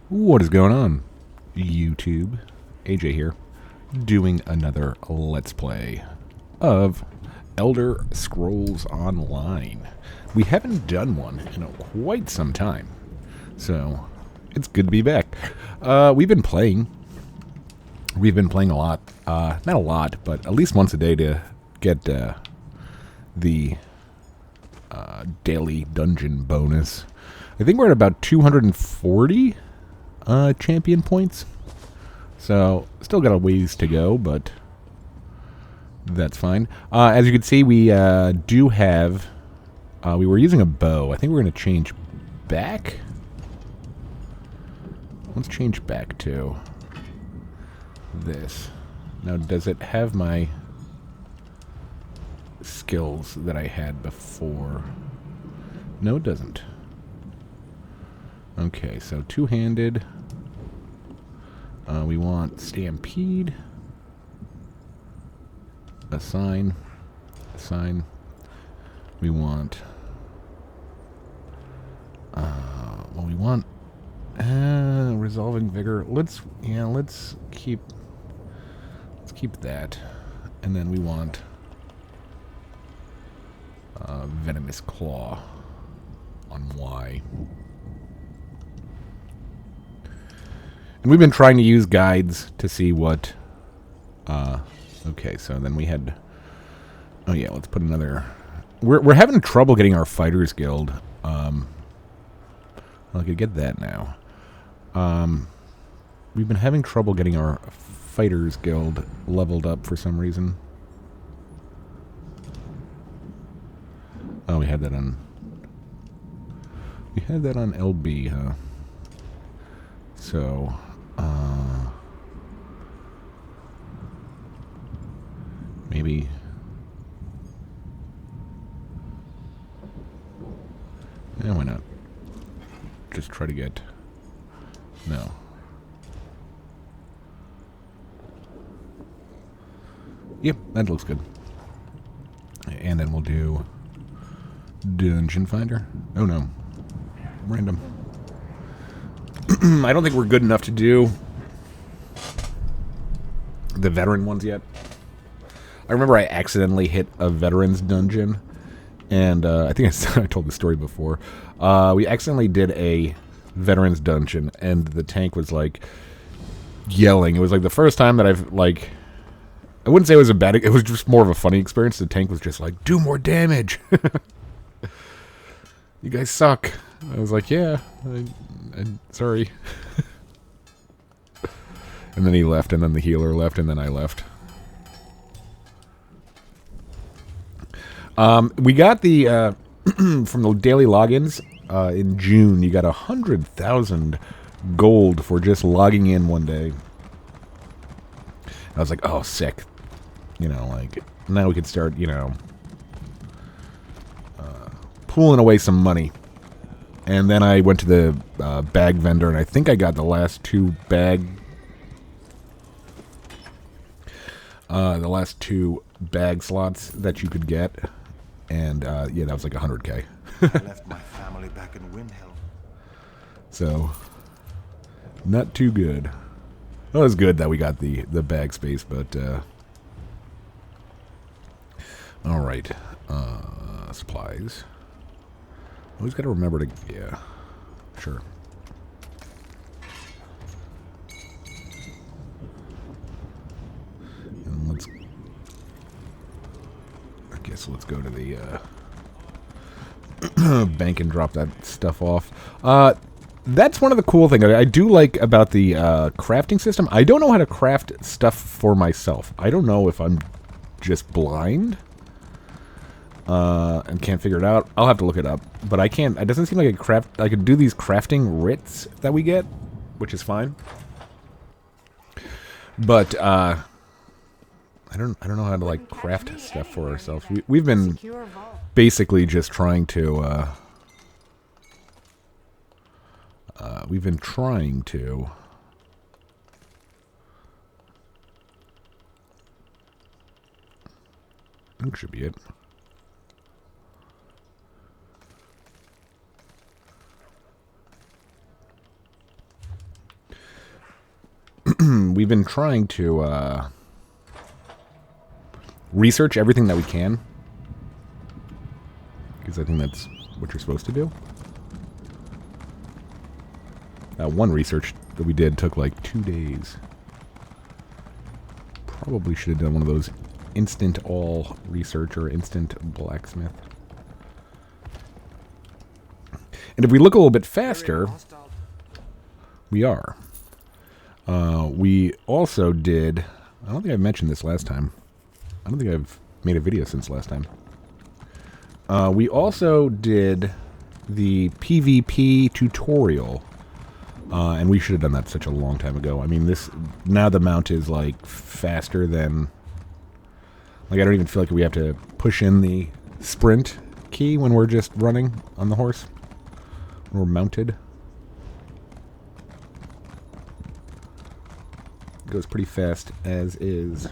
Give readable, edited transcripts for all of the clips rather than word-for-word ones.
What is going on, YouTube? AJ here, doing another Let's Play of Elder Scrolls Online. We haven't done one in quite some time, so it's good to be back. We've been playing a lot. Not a lot, but at least once a day to get the daily dungeon bonus. I think we're at about 240 champion points. So, still got a ways to go, but that's fine. As you can see, we do have... we were using a bow. I think we're going to change back. Let's change back to this. Now, does it have my skills that I had before? No, it doesn't. Okay, so two-handed. We want Stampede. Assign. We want... well, we want... Resolving Vigor. Let's keep that. And then we want... Venomous Claw on Y. And we've been trying to use guides to see what... okay, so then we had... Oh yeah, let's put another... We're having trouble getting our Fighters Guild. I could get that now. We've been having trouble getting our Fighters Guild leveled up for some reason. Oh, we had that on... We had that on LB, huh? So... maybe... Yeah, why not? Just try to get... No. Yep, that looks good. And then we'll do... Dungeon Finder? Oh no. Random. I don't think we're good enough to do the veteran ones yet. I remember I accidentally hit a veterans dungeon, and I think I told the story before. We accidentally did a veterans dungeon, and the tank was like yelling. It was like the first time that I've like... I wouldn't say it was a bad... It was just more of a funny experience. The tank was just like, do more damage! You guys suck. I was like, yeah, I'm sorry. And then he left, and then the healer left, and then I left. We got the, from the daily logins, in June, you got 100,000 gold for just logging in one day. I was like, oh, sick. You know, like, now we can start, you know, pulling away some money. And then I went to the bag vendor, and I think I got the last two bag slots that you could get, and yeah, that was like 100K. I left my family back in Windhelm. So, not too good. Well, it was good that we got the bag space, but all right, supplies. Always got to remember to... Yeah. Sure. And let's... I guess let's go to the bank and drop that stuff off. That's one of the cool things I do like about the crafting system. I don't know how to craft stuff for myself. I don't know if I'm just blind. And can't figure it out. I'll have to look it up. But I can't... It doesn't seem like I could do these crafting writs that we get, which is fine. But, I don't know how to, like, craft stuff for ourselves. We've been basically just trying to, we've been trying to... That should be it. we've been trying to research everything that we can, because I think that's what you're supposed to do. That one research that we did took like 2 days. Probably should have done one of those instant all research or instant blacksmith. And if we look a little bit faster, we are. We also did... I don't think I mentioned this last time. I don't think I've made a video since last time. We also did the PvP tutorial. And we should have done that such a long time ago. I mean, now the mount is, like, faster than... Like, I don't even feel like we have to push in the sprint key when we're just running on the horse. When we're mounted. It goes pretty fast as is.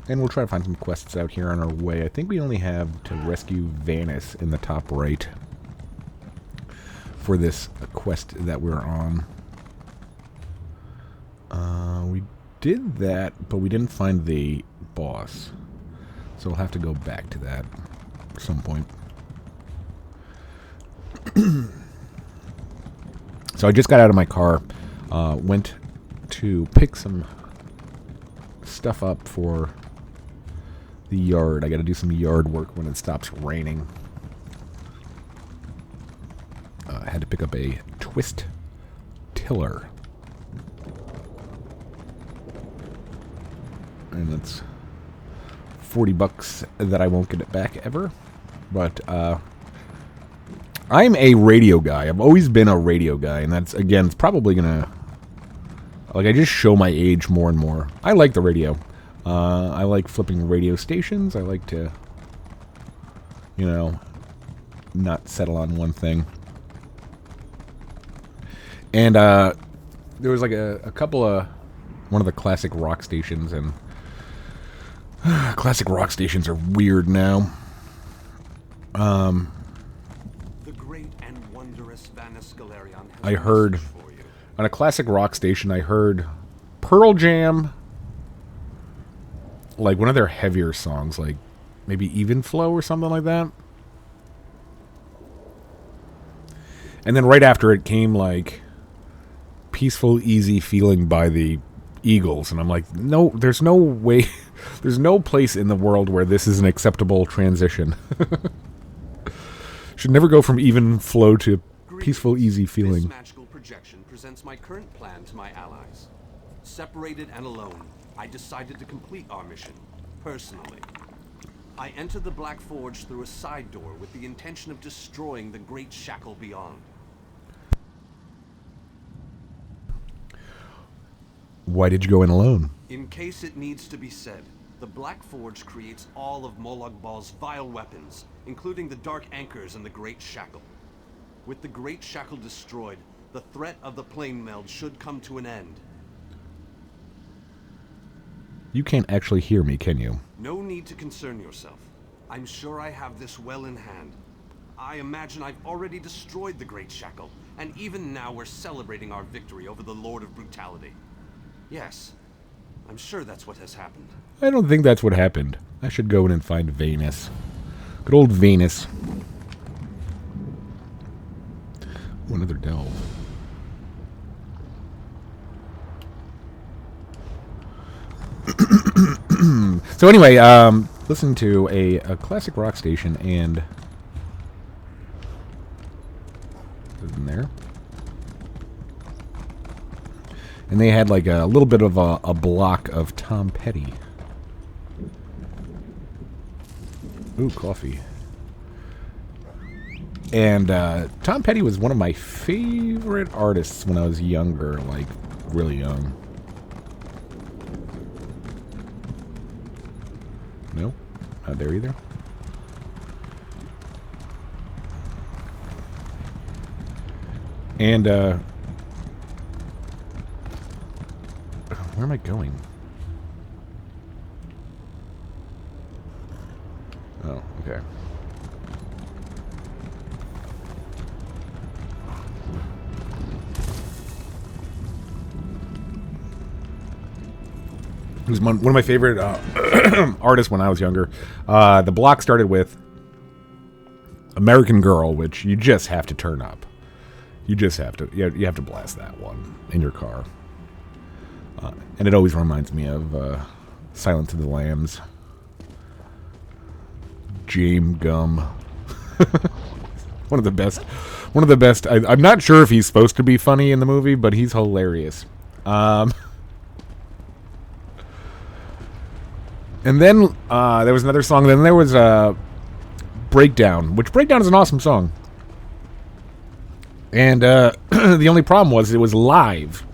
And we'll try to find some quests out here on our way. I think we only have to rescue Vanus in the top right for this quest that we're on. We did that, but we didn't find the boss. So we'll have to go back to that at some point. So I just got out of my car, went to pick some stuff up for the yard. I got to do some yard work when it stops raining. I had to pick up a twist tiller. And that's $40 that I won't get it back ever. But I'm a radio guy. I've always been a radio guy, and that's, again, it's probably gonna, like, I just show my age more and more. I like the radio. I like flipping radio stations. I like to, you know, not settle on one thing. And there was like a couple of one of the classic rock stations, and classic rock stations are weird now. The great and wondrous Vanus Galerion has I heard for you. on a classic rock station, I heard Pearl Jam, like one of their heavier songs, like maybe Even Flow or something like that. And then right after it came like Peaceful Easy Feeling by the Eagles, and I'm like, no, there's no way, there's no place in the world where this is an acceptable transition. Should never go from Even Flow to Peaceful Easy Feeling. This magical projection presents my current plan to my allies. Separated and alone, I decided to complete our mission, personally. I entered the Black Forge through a side door with the intention of destroying the Great Shackle beyond. Why did you go in alone? In case it needs to be said, the Black Forge creates all of Molag Bal's vile weapons, including the Dark Anchors and the Great Shackle. With the Great Shackle destroyed, the threat of the Plane Meld should come to an end. You can't actually hear me, can you? No need to concern yourself. I'm sure I have this well in hand. I imagine I've already destroyed the Great Shackle, and even now we're celebrating our victory over the Lord of Brutality. Yes, I'm sure that's what has happened. I don't think that's what happened. I should go in and find Vanus. Good old Vanus. Oh, another delve. So anyway, listen to a classic rock station, and isn't there? And they had like a little bit of a block of Tom Petty. Ooh, coffee. And Tom Petty was one of my favorite artists when I was younger, like really young. No, not there either. And where am I going? Oh, okay. He was one of my favorite artists when I was younger. The block started with American Girl, which you just have to turn up. You just have to. You have to blast that one in your car. And it always reminds me of Silence of the Lambs. James Gum. One of the best. One of the best. I'm not sure if he's supposed to be funny in the movie, but he's hilarious. And then there was another song. Then there was Breakdown, which Breakdown is an awesome song. And the only problem was it was live.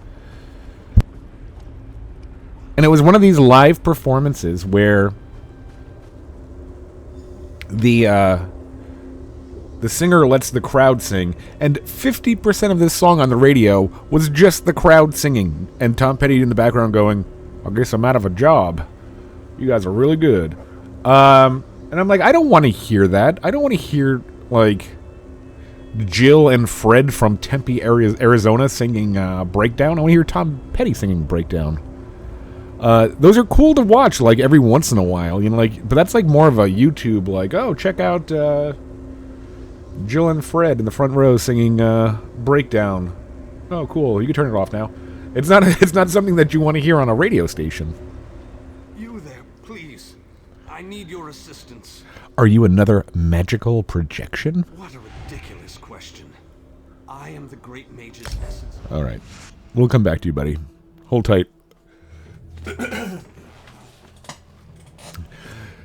And it was one of these live performances where the singer lets the crowd sing, and 50% of this song on the radio was just the crowd singing, and Tom Petty in the background going, I guess I'm out of a job. You guys are really good. And I'm like, I don't want to hear that. I don't want to hear, like, Jill and Fred from Tempe, Arizona singing Breakdown. I want to hear Tom Petty singing Breakdown. Those are cool to watch, like, every once in a while, you know, like, but that's like more of a YouTube, like, oh, check out Jill and Fred in the front row singing Breakdown. Oh, cool. You can turn it off now. It's not something that you want to hear on a radio station. You there, please. I need your assistance. Are you another magical projection? What a ridiculous question. I am the great mage's essence. All right. We'll come back to you, buddy. Hold tight.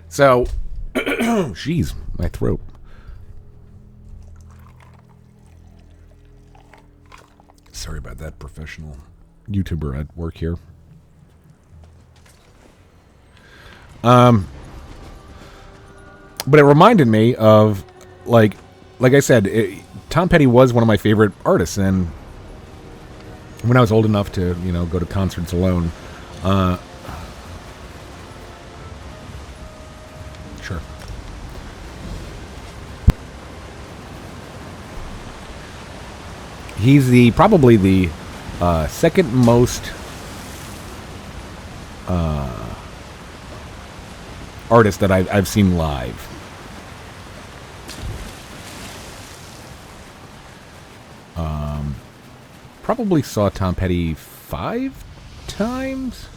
So, jeez, my throat. Sorry about that, professional YouTuber at work here. But it reminded me of, like I said, Tom Petty was one of my favorite artists, and when I was old enough to, you know, go to concerts alone, sure. He's probably the second most artist that I've seen live. Probably saw Tom Petty 5 times.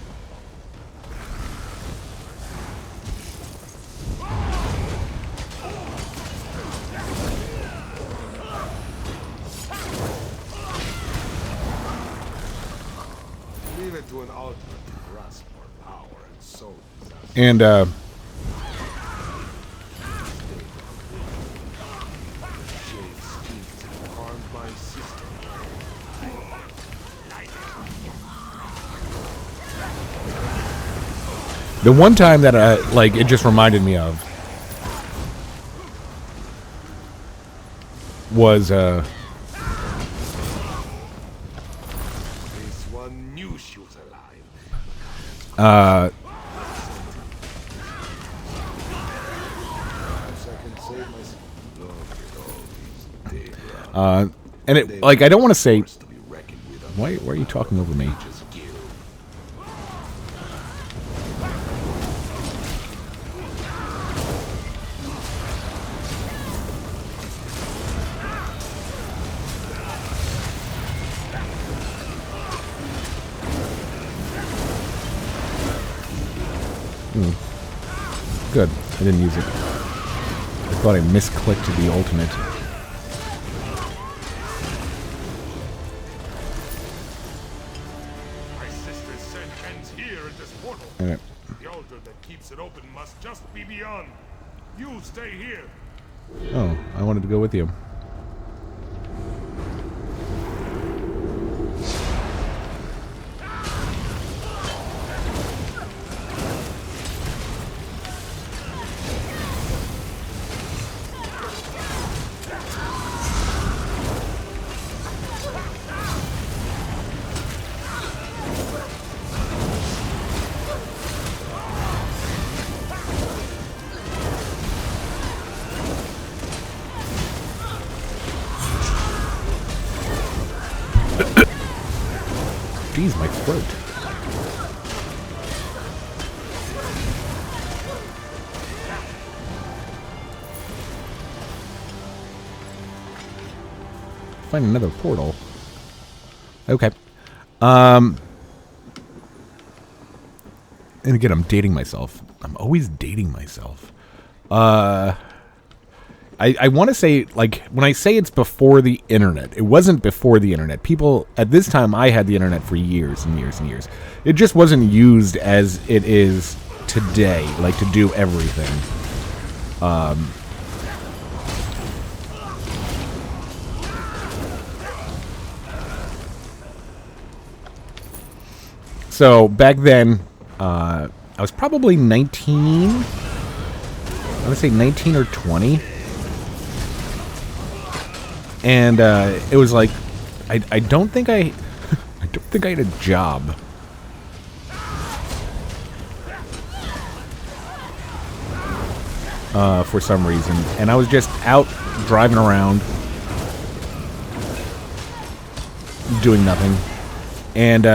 Leave it to an ultimate to grasp our power and soul. And the one time that it just reminded me of was This one knew she was alive. And it, like, I don't want to say, why are you talking over me? Good. I didn't use it. I thought I misclicked the ultimate. My sister's scent ends here in this portal. Okay. The altar that keeps it open must just be beyond. You stay here. Oh, I wanted to go with you. Jeez, my throat. find another portal. Okay. And again, I'm dating myself. I'm always dating myself. I want to say, like, when I say it's before the internet, it wasn't before the internet. People, at this time, I had the internet for years and years and years. It just wasn't used as it is today, like, to do everything. So, back then, I was probably 19. I would say 19 or 20. And it was like, I don't think I had a job. For some reason, and I was just out driving around, doing nothing, and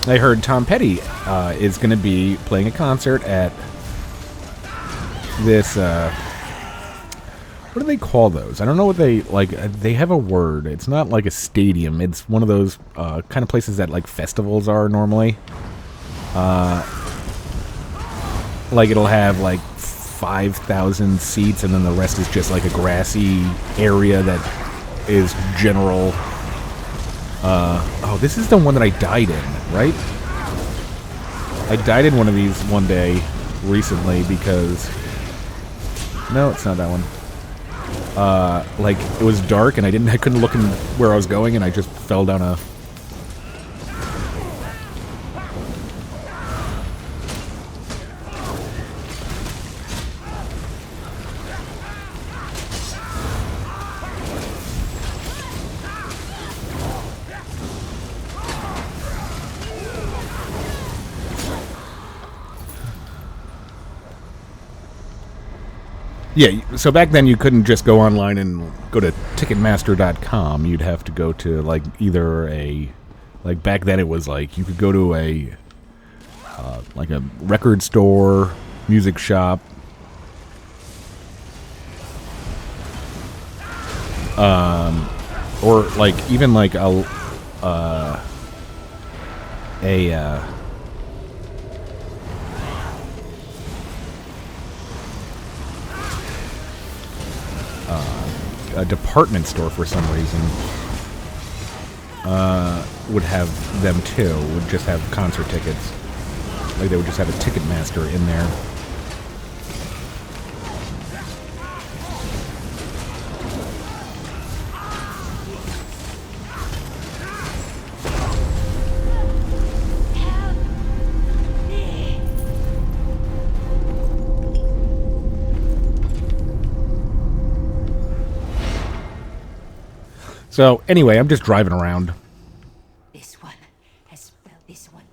I heard Tom Petty is going to be playing a concert at this, what do they call those? I don't know what they, like, they have a word. It's not like a stadium. It's one of those kind of places that, like, festivals are normally. Like, it'll have, like, 5,000 seats, and then the rest is just, like, a grassy area that is general. Oh, this is the one that I died in, right? I died in one of these one day recently because... No, it's not that one. Like, it was dark and I couldn't look in where I was going, and I just fell down a... Yeah, so back then you couldn't just go online and go to Ticketmaster.com. You'd have to go to, like, either a... Like, back then it was, like, you could go to a... like a record store, music shop. Or, like, even, like, a department store for some reason would have them too. Would just have concert tickets. Like, they would just have a Ticketmaster in there. So, anyway, I'm just driving around. This one has felt this one.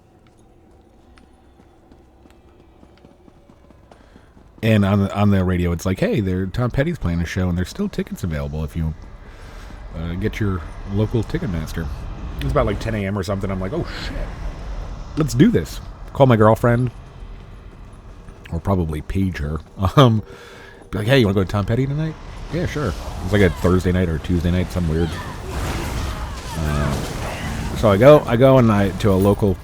And on the radio, it's like, hey, Tom Petty's playing a show, and there's still tickets available if you get your local Ticketmaster. It was about like 10 a.m. or something. I'm like, oh, shit. Let's do this. Call my girlfriend. Or probably page her. Be like, hey, you want to go to Tom Petty tonight? Yeah, sure. It was like a Thursday night or Tuesday night, something weird. So I go and to a local,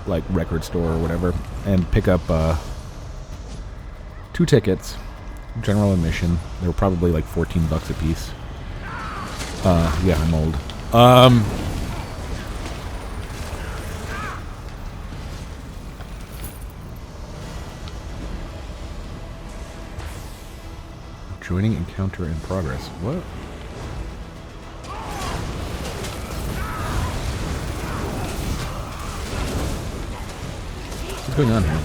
like, record store or whatever, and pick up 2 tickets, general admission. They were probably like $14 a piece. Yeah, I'm old. Joining encounter in progress. What? What's going on here?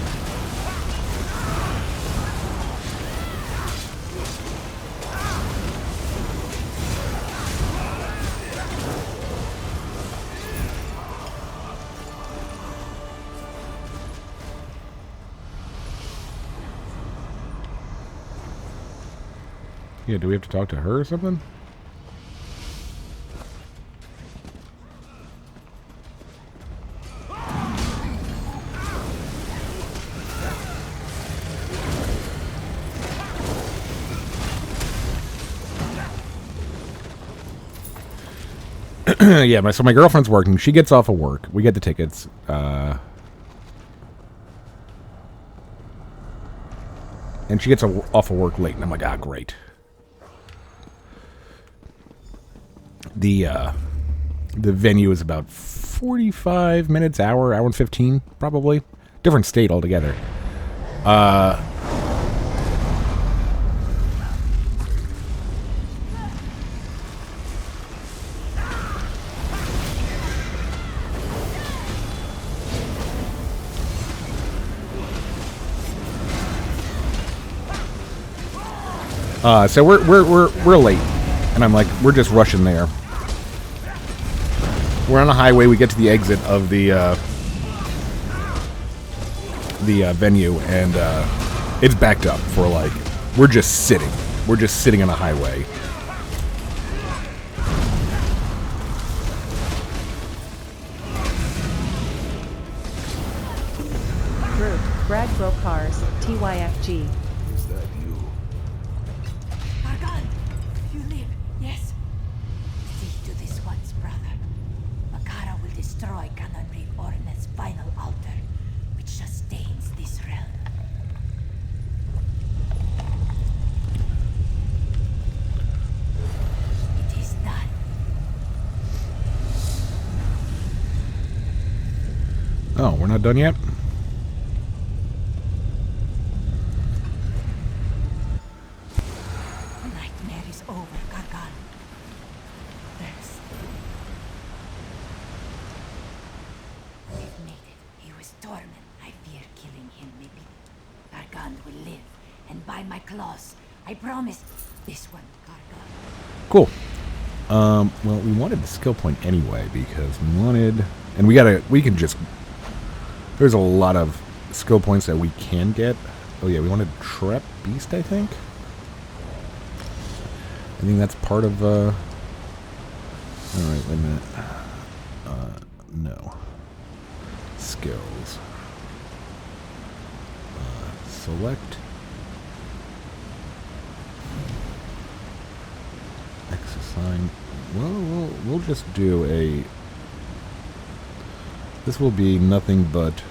Yeah, do we have to talk to her or something? Yeah, so my girlfriend's working. She gets off of work. We get the tickets. And she gets off of work late, and I'm like, ah, great. The venue is about 45 minutes, hour and 15, probably. Different state altogether. So we're late, and I'm like, we're just rushing there. We're on a highway. We get to the exit of the venue, and it's backed up for like, we're just sitting. We're just sitting on a highway. Group, Brad Broke Cars, TYFG. Is that you? Gargan, you live, yes? See to this once, brother. Makara will destroy Canonry Orneth's final altar, which sustains this realm. It is done. Oh, we're not done yet? The nightmare is over, Gargan. Rest. We've made it. He was torment. I fear killing him, maybe. Gargan will live, and by my claws, I promise this one, Gargan. Cool. Well, we wanted the skill point anyway, because we wanted... And we can just... There's a lot of skill points that we can get. Oh yeah, we wanted Trap Beast, I think? I think that's part of, Alright, wait a minute. No. Skills. Select. X assign. Well, we'll just do a... This will be nothing but,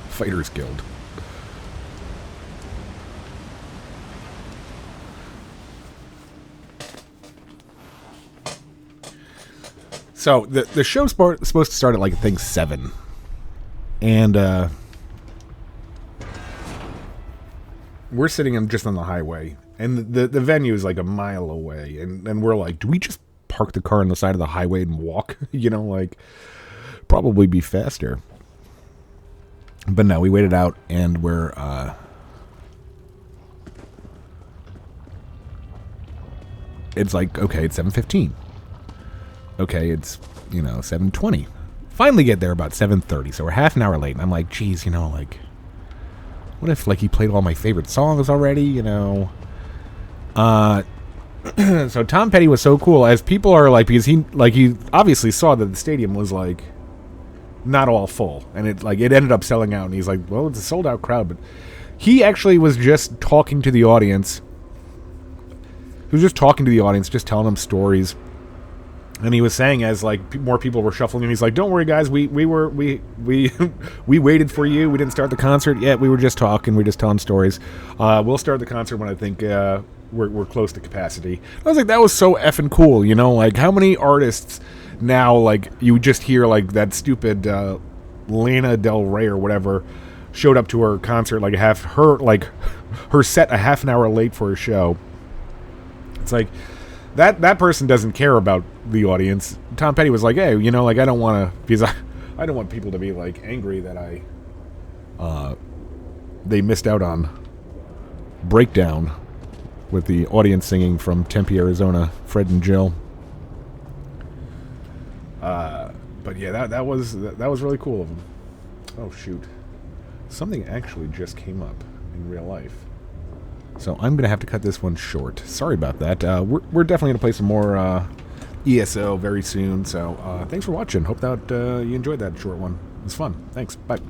Fighters Guild. So, the show's supposed to start at, like, I think 7. And, we're sitting just on the highway. And the venue is, like, a mile away. And we're like, do we just park the car on the side of the highway and walk? You know, like, probably be faster. But no, we waited out, and we're, it's like, okay, it's 7:15. Okay, it's, 7:20. Finally get there about 7:30, so we're half an hour late, and I'm like, geez, like, what if, like, he played all my favorite songs already, So Tom Petty was so cool, as people are, like, because he obviously saw that the stadium was, like, not all full, and it ended up selling out, and he's like, well, it's a sold out crowd, but he actually was just talking to the audience. He was just talking to the audience, just telling them stories, and he was saying, as like more people were shuffling in, he's like, don't worry guys, we waited for you, we didn't start the concert yet, we were just talking, we're just telling stories, we'll start the concert when I think we're close to capacity. I was like, that was so effing cool, like, how many artists now, like, you just hear, like, that stupid Lana Del Rey or whatever showed up to her concert, like, her set a half an hour late for a show. It's like, that person doesn't care about the audience. Tom Petty was like, hey, like, I don't want to, because I don't want people to be, like, angry that they missed out on Breakdown with the audience singing from Tempe, Arizona, Fred and Jill. But yeah, that was really cool of him. Oh shoot, something actually just came up in real life, so I'm gonna have to cut this one short. Sorry about that. We're definitely gonna play some more ESO very soon. So thanks for watching. Hope that you enjoyed that short one. It was fun. Thanks. Bye.